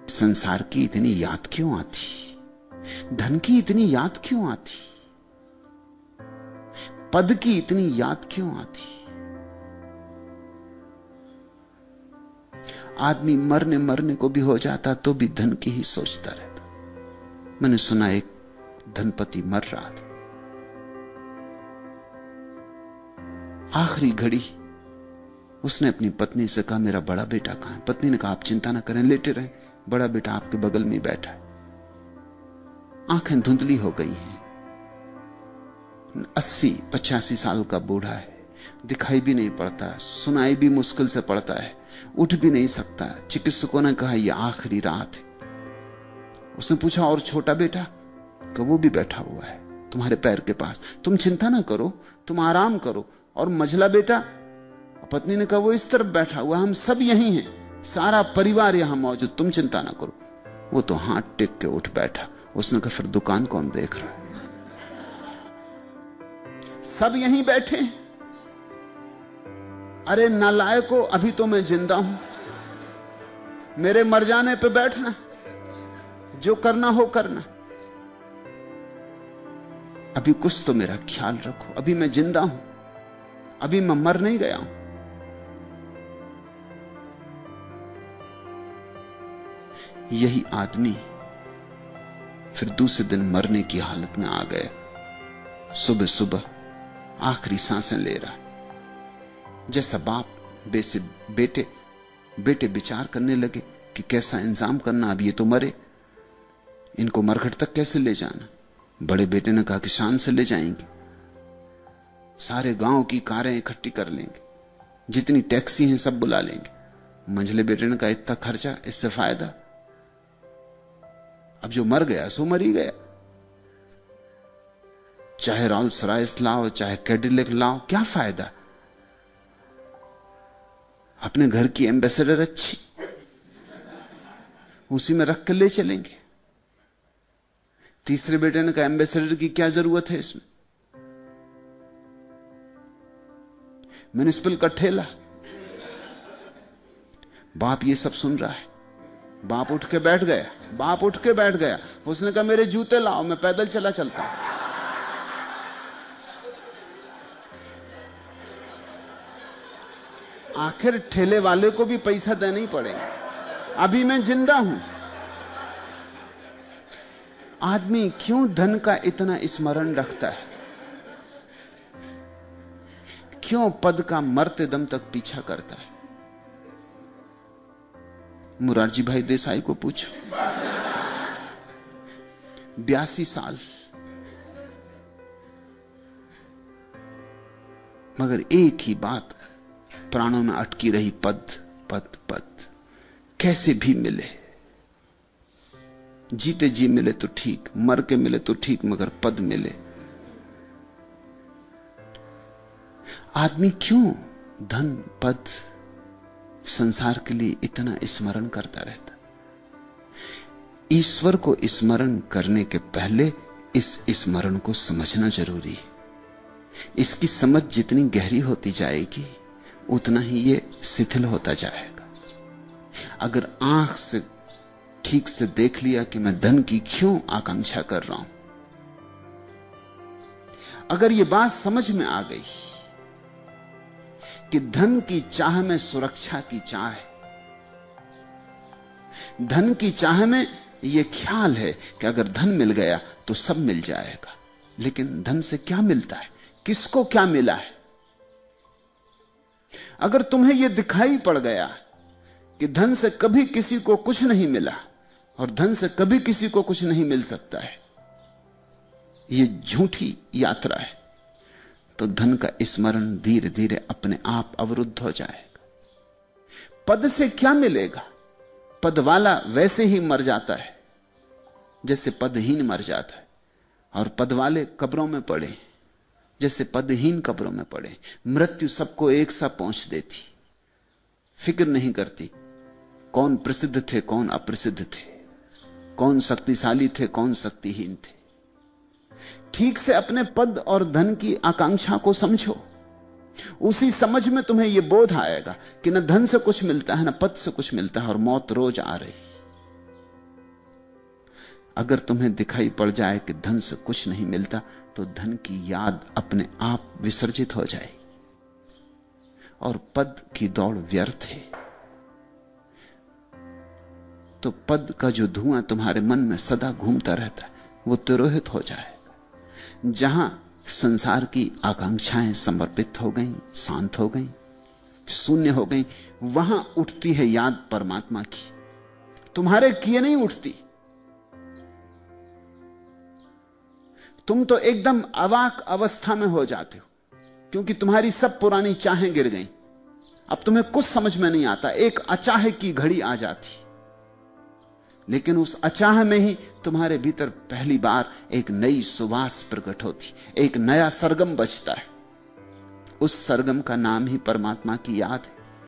संसार की इतनी याद क्यों आती, धन की इतनी याद क्यों आती, पद की इतनी याद क्यों आती। आदमी मरने मरने को भी हो जाता तो भी धन की ही सोचता रहता। मैंने सुना एक धनपति मर रहा था, आखिरी घड़ी उसने अपनी पत्नी से कहा मेरा बड़ा बेटा कहां है। पत्नी ने कहा आप चिंता ना करें, लेटे रहें, बड़ा बेटा आपके बगल में बैठा है। आंखें धुंधली हो गई हैं, 80-85 साल का बूढ़ा है, दिखाई भी नहीं पड़ता, सुनाई भी मुश्किल से पड़ता है, उठ भी नहीं सकता। चिकित्सकों ने कहा यह आखिरी रात है। उसने पूछा और छोटा बेटा? कि वो भी बैठा हुआ है तुम्हारे पैर के पास, तुम चिंता ना करो, तुम आराम करो। और मझला बेटा? पत्नी ने कहा वो इस तरफ बैठा हुआ, हम सब यहीं हैं, सारा परिवार यहां मौजूद, तुम चिंता ना करो। वो तो हाथ टेक के उठ बैठा। उसने कहा फिर दुकान कौन देख रहा है, सब यहीं बैठे। अरे नालायको, अभी तो मैं जिंदा हूं, मेरे मर जाने पे बैठना, जो करना हो करना, अभी कुछ तो मेरा ख्याल रखो, अभी मैं जिंदा हूं, अभी मैं मर नहीं गया हूं। यही आदमी फिर दूसरे दिन मरने की हालत में आ गया। सुबह सुबह आखिरी सांसें ले रहा, जैसा बाप बेसे बेटे विचार करने लगे कि कैसा इंतजाम करना, अब ये तो मरे, इनको मरघट तक कैसे ले जाना। बड़े बेटे ने कहा कि शान से ले जाएंगे, सारे गांव की कारें इकट्ठी कर लेंगे, जितनी टैक्सी हैं सब बुला लेंगे। मंझले बेटे ने कहा इतना खर्चा, इससे फायदा, अब जो मर गया सो मर ही गया, चाहे रोल्स रॉयस लाओ चाहे कैडिलैक लाओ, क्या फायदा। अपने घर की एम्बेसडर अच्छी, उसी में रख के ले चलेंगे। तीसरे बेटे ने कहा एम्बेसडर की क्या जरूरत है इसमें, म्युनिसिपल का ठेला। बाप ये सब सुन रहा है, बाप उठ के बैठ गया। उसने कहा मेरे जूते लाओ, मैं पैदल चला चलता हूं। आखिर ठेले वाले को भी पैसा देना ही पड़ेगा, अभी मैं जिंदा हूं। आदमी क्यों धन का इतना स्मरण रखता है, क्यों पद का मरते दम तक पीछा करता है। मुरारजी भाई देसाई को पूछो, 82 साल, मगर एक ही बात प्राणों में अटकी रही, पद पद पद। कैसे भी मिले, जीते जी मिले तो ठीक, मर के मिले तो ठीक, मगर पद मिले। आदमी क्यों धन पद संसार के लिए इतना स्मरण करता रहता। ईश्वर को स्मरण करने के पहले इस स्मरण को समझना जरूरी है। इसकी समझ जितनी गहरी होती जाएगी उतना ही ये शिथिल होता जाएगा। अगर आंख से ठीक से देख लिया कि मैं धन की क्यों आकांक्षा कर रहा हूं, अगर ये बात समझ में आ गई कि धन की चाह में सुरक्षा की चाह है, धन की चाह में यह ख्याल है कि अगर धन मिल गया तो सब मिल जाएगा, लेकिन धन से क्या मिलता है, किसको क्या मिला है। अगर तुम्हें यह दिखाई पड़ गया कि धन से कभी किसी को कुछ नहीं मिला और धन से कभी किसी को कुछ नहीं मिल सकता है, यह झूठी यात्रा है, तो धन का स्मरण धीरे धीरे अपने आप अवरुद्ध हो जाएगा। पद से क्या मिलेगा, पद वाला वैसे ही मर जाता है जैसे पदहीन मर जाता है, और पद वाले कब्रों में पड़े जैसे पदहीन कब्रों में पड़े। मृत्यु सबको एक सा पहुंच देती, फिक्र नहीं करती कौन प्रसिद्ध थे कौन अप्रसिद्ध थे, कौन शक्तिशाली थे कौन शक्तिहीन थे। ठीक से अपने पद और धन की आकांक्षा को समझो, उसी समझ में तुम्हें यह बोध आएगा कि न धन से कुछ मिलता है न पद से कुछ मिलता है, और मौत रोज आ रही। अगर तुम्हें दिखाई पड़ जाए कि धन से कुछ नहीं मिलता, तो धन की याद अपने आप विसर्जित हो जाए और पद की दौड़ व्यर्थ है। तो पद का जो धुआं तुम्हारे मन में सदा घूमता रहता है, वो तिरोहित हो जाए। जहां संसार की आकांक्षाएं समर्पित हो गईं, शांत हो गईं, शून्य हो गईं, वहां उठती है याद परमात्मा की। तुम्हारे किए नहीं उठती। तुम तो एकदम अवाक अवस्था में हो जाते हो, क्योंकि तुम्हारी सब पुरानी चाहें गिर गईं। अब तुम्हें कुछ समझ में नहीं आता। एक अचाह की घड़ी आ जाती, लेकिन उस अचाह में ही तुम्हारे भीतर पहली बार एक नई सुवास प्रकट होती, एक नया सरगम बजता है। उस सरगम का नाम ही परमात्मा की याद है।